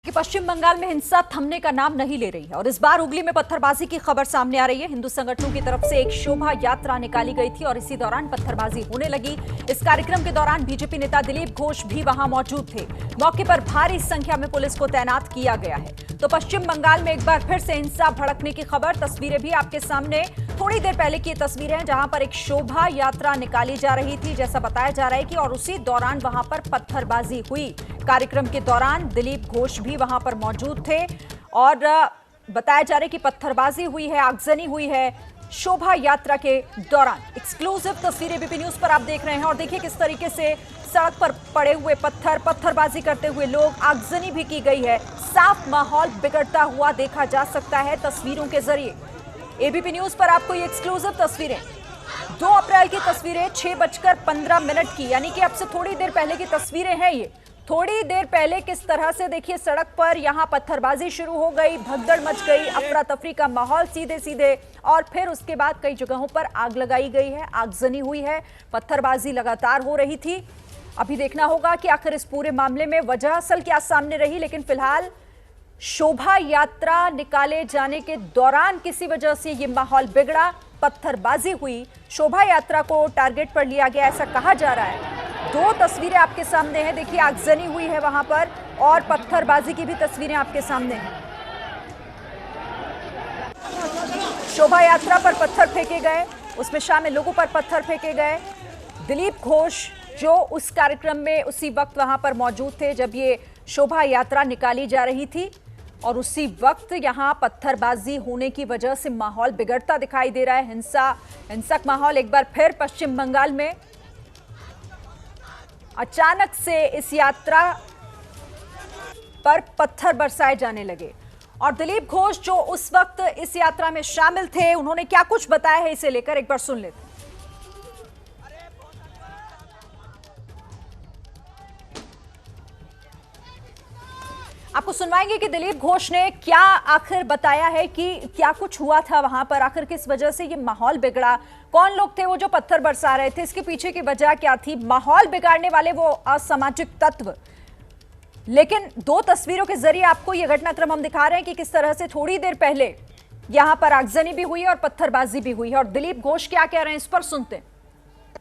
कि पश्चिम बंगाल में हिंसा थमने का नाम नहीं ले रही है और इस बार हुगली में पत्थरबाजी की खबर सामने आ रही है। हिंदू संगठनों की तरफ से एक शोभा यात्रा निकाली गई थी और इसी दौरान पत्थरबाजी होने लगी। इस कार्यक्रम के दौरान बीजेपी नेता दिलीप घोष भी वहां मौजूद थे। मौके पर भारी संख्या में पुलिस को तैनात किया गया है। तो पश्चिम बंगाल में एक बार फिर से हिंसा भड़कने की खबर। तस्वीरें भी आपके सामने, थोड़ी देर पहले की तस्वीरें हैं जहां पर एक शोभा यात्रा निकाली जा रही थी, जैसा बताया जा रहा है कि और उसी दौरान वहां पर पत्थरबाजी हुई। कार्यक्रम के दौरान दिलीप घोष भी वहां पर मौजूद थे और बताया जा रहा है कि पत्थरबाजी हुई है, आगजनी हुई है शोभा यात्रा के दौरान। एक्सक्लूसिव तस्वीरें एबीपी न्यूज पर आप देख रहे हैं और देखिए किस तरीके से सड़क पर पड़े हुए पत्थरबाजी करते हुए लोग, आगजनी भी की गई है। साफ माहौल बिगड़ता हुआ देखा जा सकता है तस्वीरों के जरिए। एबीपी न्यूज पर आपको ये एक्सक्लूसिव तस्वीरें 2 अप्रैल की तस्वीरें 6:15 की, यानी कि अब से थोड़ी देर पहले की तस्वीरें हैं ये। थोड़ी देर पहले किस तरह से देखिए सड़क पर यहां पत्थरबाजी शुरू हो गई, भगदड़ मच गई, अफरा तफरी का माहौल सीधे सीधे, और फिर उसके बाद कई जगहों पर आग लगाई गई है, आगजनी हुई है, पत्थरबाजी लगातार हो रही थी। अभी देखना होगा कि आखिर इस पूरे मामले में वजह असल क्या सामने रही, लेकिन फिलहाल शोभा यात्रा निकाले जाने के दौरान किसी वजह से ये माहौल बिगड़ा, पत्थरबाजी हुई, शोभा यात्रा को टारगेट पर लिया गया ऐसा कहा जा रहा है। 2 तस्वीरें आपके सामने हैं, देखिए आगजनी हुई है वहां पर और पत्थरबाजी की भी तस्वीरें आपके सामने हैं। शोभा यात्रा पर पत्थर फेंके गए, उसमें शामिल लोगों पर पत्थर फेंके गए। दिलीप घोष जो उस कार्यक्रम में उसी वक्त वहां पर मौजूद थे जब ये शोभा यात्रा निकाली जा रही थी, और उसी वक्त यहां पत्थरबाजी होने की वजह से माहौल बिगड़ता दिखाई दे रहा है। हिंसक माहौल एक बार फिर पश्चिम बंगाल में। अचानक से इस यात्रा पर पत्थर बरसाए जाने लगे और दिलीप घोष जो उस वक्त इस यात्रा में शामिल थे, उन्होंने क्या कुछ बताया है इसे लेकर एक बार सुन लेते हैं। आपको सुनवाएंगे कि दिलीप घोष ने क्या आखिर बताया है कि क्या कुछ हुआ था वहां पर, आखिर किस वजह से ये माहौल बिगड़ा, कौन लोग थे वो जो पत्थर बरसा रहे थे, इसके पीछे की वजह क्या थी, माहौल बिगाड़ने वाले वो असामाजिक तत्व। लेकिन 2 तस्वीरों के जरिए आपको ये घटनाक्रम हम दिखा रहे हैं कि किस तरह से थोड़ी देर पहले यहां पर आगजनी भी हुई और पत्थरबाजी भी हुई है, और दिलीप घोष क्या कह रहे हैं इस पर सुनते हैं।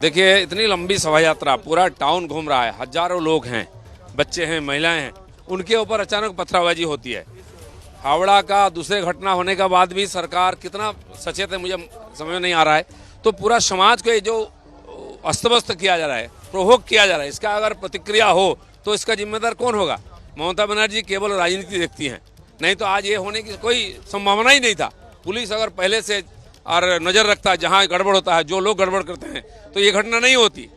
देखिए, इतनी लंबी शोभा यात्रा, पूरा टाउन घूम रहा है, हजारों लोग हैं, बच्चे हैं, महिलाएं हैं, उनके ऊपर अचानक पत्थरबाजी होती है। हावड़ा का दूसरे घटना होने के बाद भी सरकार कितना सचेत है मुझे समझ में नहीं आ रहा है। तो पूरा समाज को जो अस्त व्यस्त किया जा रहा है, प्रोवोक किया जा रहा है, इसका अगर प्रतिक्रिया हो तो इसका जिम्मेदार कौन होगा? ममता बनर्जी केवल राजनीति देखती हैं, नहीं तो आज ये होने की कोई संभावना ही नहीं था। पुलिस अगर पहले से और नज़र रखता है जहाँ गड़बड़ होता है, जो लोग गड़बड़ करते हैं, तो ये घटना नहीं होती।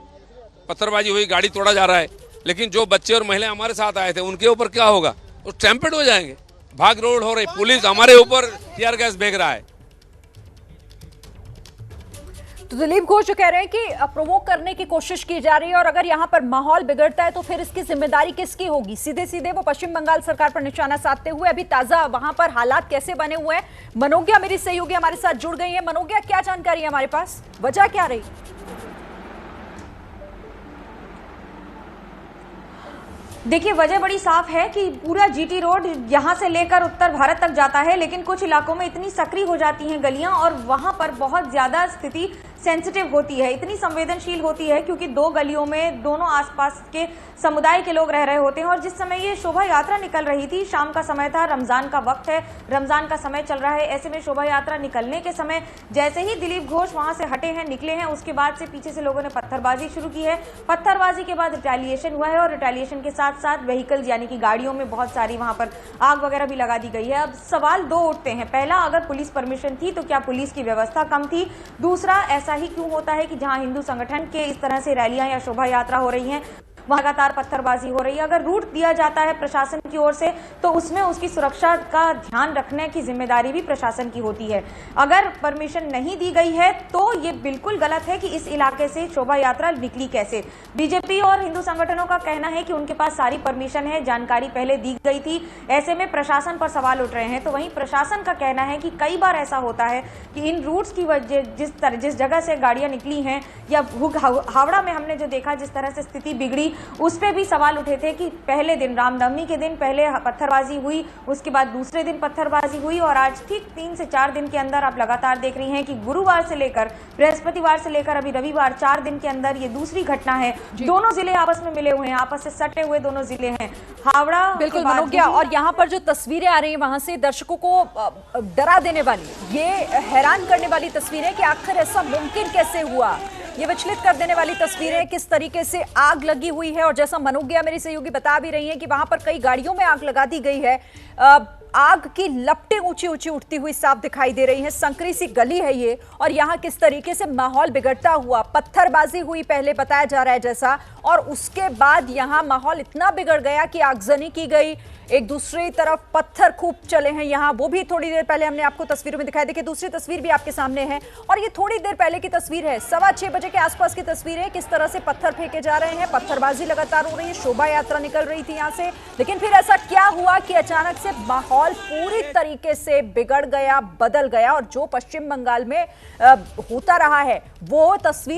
पत्थरबाजी हुई, गाड़ी तोड़ा जा रहा है, लेकिन जो बच्चे और महिलाएं हमारे साथ आए थे उनके ऊपर क्या होगा? वो ट्रैम्पेड हो जाएंगे, भाग रोड हो रही, पुलिस हमारे ऊपर टीयर गैस फेंक रहा है। तो दिलीप घोष जो कह रहे हैं कि प्रोवोक करने की कोशिश की जा रही है, और अगर यहां पर माहौल बिगड़ता है तो फिर इसकी जिम्मेदारी किसकी होगी? सीधे सीधे वो पश्चिम बंगाल सरकार पर निशाना साधते हुए अभी ताजा वहां पर हालात कैसे बने हुए हैं। मनोज्ञा मेरी सहयोगी हमारे साथ जुड़ गई है। मनोज्ञा, क्या जानकारी है हमारे पास, वजह क्या रही? देखिए, वजह बड़ी साफ है कि पूरा जीटी रोड यहाँ से लेकर उत्तर भारत तक जाता है, लेकिन कुछ इलाकों में इतनी सक्रिय हो जाती हैं गलियां और वहां पर बहुत ज्यादा स्थिति सेंसिटिव होती है, इतनी संवेदनशील होती है क्योंकि 2 गलियों में दोनों आसपास के समुदाय के लोग रह रहे होते हैं। और जिस समय ये शोभा यात्रा निकल रही थी, शाम का समय था, रमजान का वक्त है, रमजान का समय चल रहा है। ऐसे में शोभा यात्रा निकलने के समय जैसे ही दिलीप घोष वहां से हटे हैं, निकले हैं, उसके बाद से पीछे से लोगों ने पत्थरबाजी शुरू की है। पत्थरबाजी के बाद रिटेलिएशन हुआ है और रिटेलिएशन के साथ साथ व्हीकल्स यानी कि गाड़ियों में बहुत सारी वहां पर आग वगैरह भी लगा दी गई है। अब सवाल 2 उठते हैं। पहला, अगर पुलिस परमिशन थी तो क्या पुलिस की व्यवस्था कम थी? दूसरा, ऐसा ही क्यों होता है कि जहां हिंदू संगठन के इस तरह से रैलियां या शोभा यात्रा हो रही हैं वहां लगातार पत्थरबाजी हो रही है? अगर रूट दिया जाता है प्रशासन की ओर से तो उसमें उसकी सुरक्षा का ध्यान रखने की जिम्मेदारी भी प्रशासन की होती है। अगर परमिशन नहीं दी गई है तो ये बिल्कुल गलत है कि इस इलाके से शोभा यात्रा निकली कैसे। बीजेपी और हिंदू संगठनों का कहना है कि उनके पास सारी परमिशन है, जानकारी पहले दी गई थी, ऐसे में प्रशासन पर सवाल उठ रहे हैं। तो वहीं प्रशासन का कहना है कि कई बार ऐसा होता है कि इन रूट्स की वजह जिस जगह से गाड़ियां निकली हैं या हावड़ा में हमने जो देखा जिस तरह से स्थिति बिगड़ी, उस पर भी सवाल उठे थे कि पहले दिन रामनवमी के दिन पहले पत्थरबाजी हुई, उसके बाद दूसरे दिन पत्थरबाजी हुई और आज ठीक 3 से 4 दिन के अंदर आप लगातार देख रही हैं कि गुरुवार से लेकर बृहस्पतिवार से लेकर अभी रविवार 4 दिन के अंदर ये दूसरी घटना है। दोनों जिले आपस में मिले हुए हैं, आपस से सटे हुए दोनों जिले हैं। हावड़ा बिल्कुल मनोज्ञा, और यहाँ पर जो तस्वीरें आ रही हैं वहां से दर्शकों को डरा देने वाली, ये हैरान करने वाली तस्वीरें कि आखिर ऐसा मुमकिन कैसे हुआ। ये विचलित कर देने वाली तस्वीरें, किस तरीके से आग लगी हुई है और जैसा मनोज्ञा मेरी सहयोगी बता भी रही है कि वहां पर कई गाड़ियों में आग लगा दी गई है। आग की लपटें ऊंची ऊंची उठती हुई साफ दिखाई दे रही हैं। संकरी सी गली है ये, और यहाँ किस तरीके से माहौल बिगड़ता हुआ, पत्थरबाजी हुई पहले बताया जा रहा है जैसा, और उसके बाद यहाँ माहौल इतना बिगड़ गया कि आगजनी की गई। एक दूसरी तरफ पत्थर खूब चले हैं यहाँ, वो भी थोड़ी देर पहले हमने आपको तस्वीरों में दिखाई। देखिए दूसरी तस्वीर भी आपके सामने है और ये थोड़ी देर पहले की तस्वीर है, 6:15 बजे के आसपास की तस्वीर है। किस तरह से पत्थर फेंके जा रहे हैं, पत्थरबाजी लगातार हो रही है, शोभा यात्रा निकल रही थी यहाँ से, लेकिन फिर ऐसा क्या हुआ कि अचानक से माहौल पूरी तरीके से बिगड़ गया, बदल गया। और जो पश्चिम बंगाल में होता रहा है वो तस्वीर